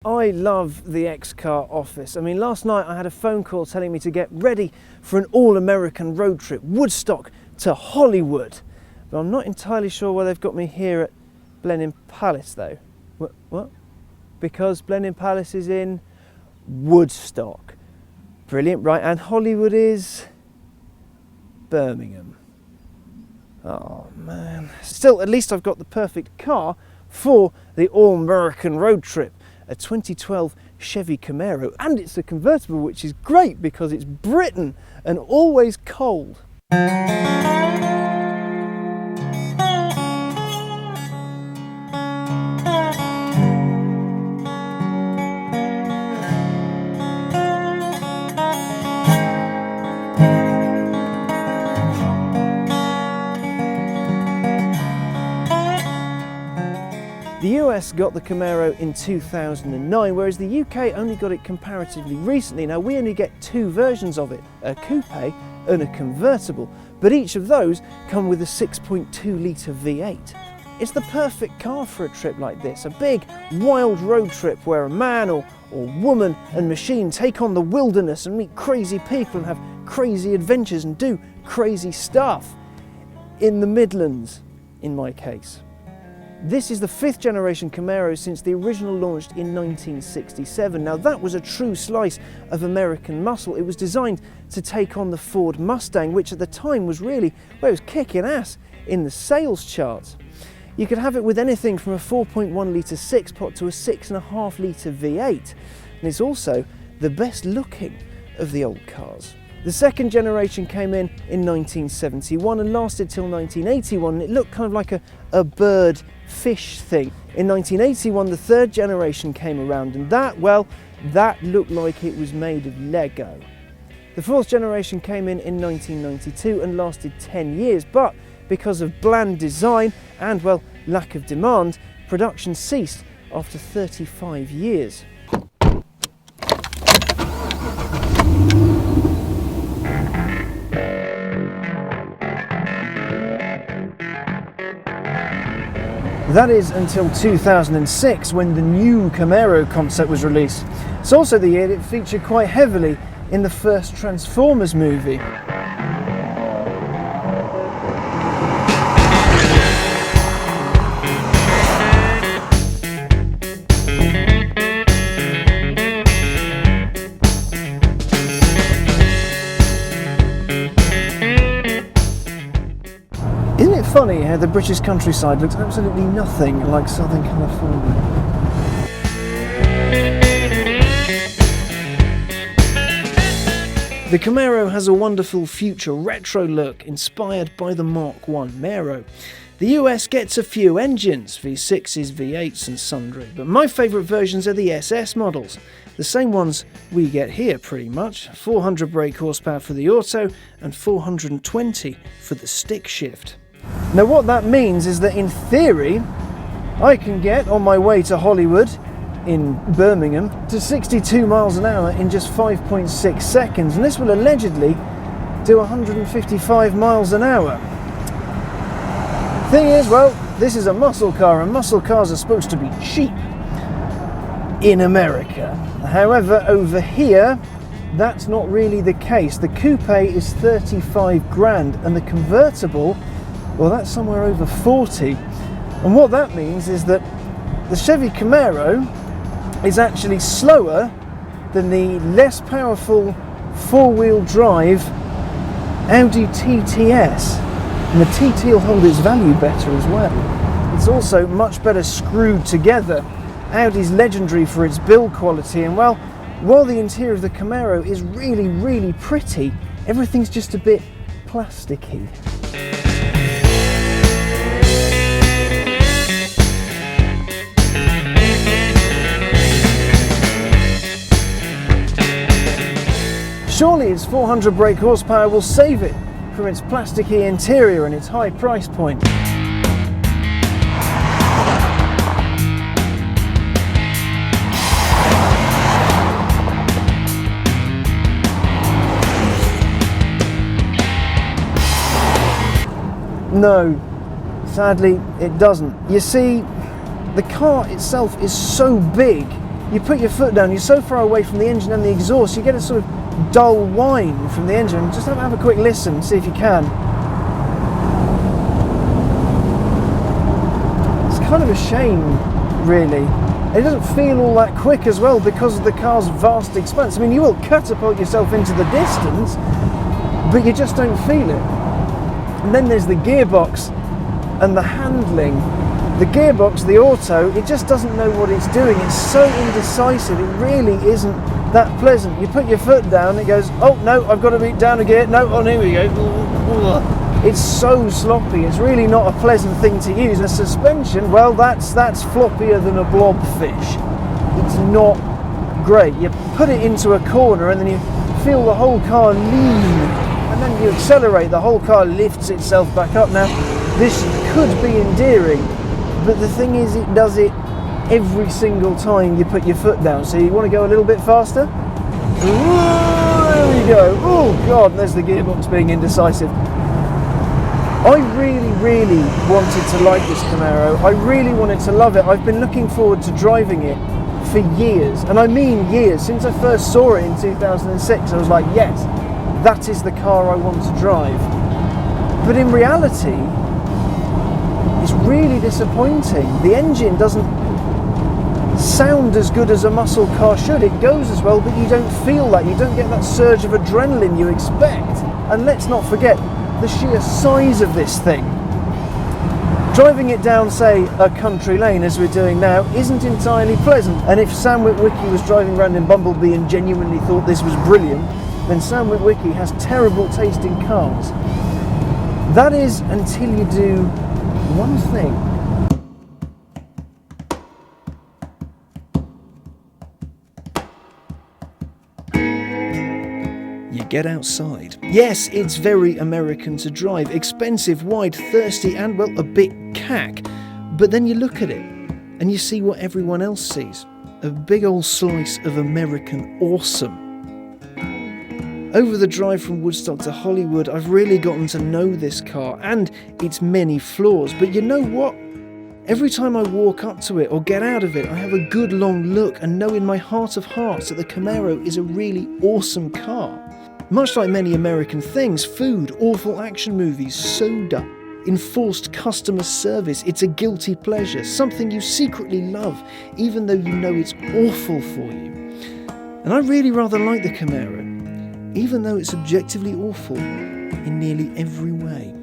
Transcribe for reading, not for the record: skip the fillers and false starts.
I love the XCAR office. I mean, last night I had a phone call telling me to get ready for an all-American road trip, Woodstock to Hollywood. But I'm not entirely sure why they've got me here at Blenheim Palace though. What? Because Blenheim Palace is in Woodstock. Brilliant, right, and Hollywood is Birmingham. Oh man. Still, at least I've got the perfect car for the all-American road trip. A 2012 Chevy Camaro, and it's a convertible, which is great because it's Britain and always cold. The US got the Camaro in 2009, whereas the UK only got it comparatively recently. Now, we only get two versions of it, a coupe and a convertible, but each of those come with a 6.2 litre V8. It's the perfect car for a trip like this, a big, wild road trip where a man or woman and machine take on the wilderness and meet crazy people and have crazy adventures and do crazy stuff. In the Midlands, in my case. This is the 5th generation Camaro since the original launched in 1967. Now that was a true slice of American muscle. It was designed to take on the Ford Mustang, which at the time was really, well, it was kicking ass in the sales charts. You could have it with anything from a 4.1 litre 6-pot to a 6.5 litre V8. And it's also the best looking of the old cars. The 2nd generation came in 1971 and lasted till 1981, and it looked kind of like a bird fish thing. In 1981 the 3rd generation came around, and that looked like it was made of Lego. The 4th generation came in 1992 and lasted 10 years, but because of bland design and, well, lack of demand, production ceased after 35 years. That is until 2006, when the new Camaro concept was released. It's also the year it featured quite heavily in the first Transformers movie. Isn't it funny how the British countryside looks absolutely nothing like Southern California? The Camaro has a wonderful future retro look inspired by the Mark I Mero. The US gets a few engines, V6s, V8s and sundry, but my favourite versions are the SS models. The same ones we get here pretty much, 400 brake horsepower for the auto and 420 for the stick shift. Now what that means is that in theory I can get on my way to Hollywood in Birmingham to 62 miles an hour in just 5.6 seconds, and this will allegedly do 155 miles an hour. Thing is, well, this is a muscle car and muscle cars are supposed to be cheap in America. However, over here that's not really the case. The coupe is 35 grand and the convertible, well, that's somewhere over 40. And what that means is that the Chevy Camaro is actually slower than the less powerful four-wheel drive Audi TTS. And the TT will hold its value better as well. It's also much better screwed together. Audi's legendary for its build quality, and well, while the interior of the Camaro is really, really pretty, everything's just a bit plasticky. Surely its 400 brake horsepower will save it from its plasticky interior and its high price point. No, sadly it doesn't. You see, the car itself is so big you put your foot down, you're so far away from the engine and the exhaust, you get a sort of dull whine from the engine. Just have a quick listen, see if you can. It's kind of a shame, really. It doesn't feel all that quick as well because of the car's vast expanse. I mean, you will catapult yourself into the distance, but you just don't feel it. And then there's the gearbox and the handling. The gearbox, the auto, it just doesn't know what it's doing. It's so indecisive, it really isn't that pleasant. You put your foot down, it goes, oh no, I've got to be down again, no, oh here we go. It's so sloppy, it's really not a pleasant thing to use. The suspension, well, that's floppier than a blobfish. It's not great. You put it into a corner and then you feel the whole car lean, and then you accelerate, the whole car lifts itself back up. Now, this could be endearing, but the thing is, it does it every single time you put your foot down. So you want to go a little bit faster? There we go. Oh God, there's the gearbox being indecisive. I really wanted to like this Camaro. I really wanted to love it. I've been looking forward to driving it for years, and I mean years. Since I first saw it in 2006, I was like, yes, that is the car I want to drive. But in reality, it's really disappointing. The engine doesn't sound as good as a muscle car should. It goes as well, but you don't feel that. You don't get that surge of adrenaline you expect. And let's not forget the sheer size of this thing. Driving it down, say, a country lane, as we're doing now, isn't entirely pleasant. And if Sam Witwicky was driving around in Bumblebee and genuinely thought this was brilliant, then Sam Witwicky has terrible taste in cars. That is until you do one thing. You get outside. Yes, it's very American to drive. Expensive, wide, thirsty, and, well, a bit cack. But then you look at it and you see what everyone else sees. A big old slice of American awesome. Over the drive from Woodstock to Hollywood, I've really gotten to know this car and its many flaws. But you know what? Every time I walk up to it or get out of it, I have a good long look and know in my heart of hearts that the Camaro is a really awesome car. Much like many American things, food, awful action movies, soda, enforced customer service, it's a guilty pleasure, something you secretly love, even though you know it's awful for you. And I really rather like the Camaro, even though it's objectively awful in nearly every way.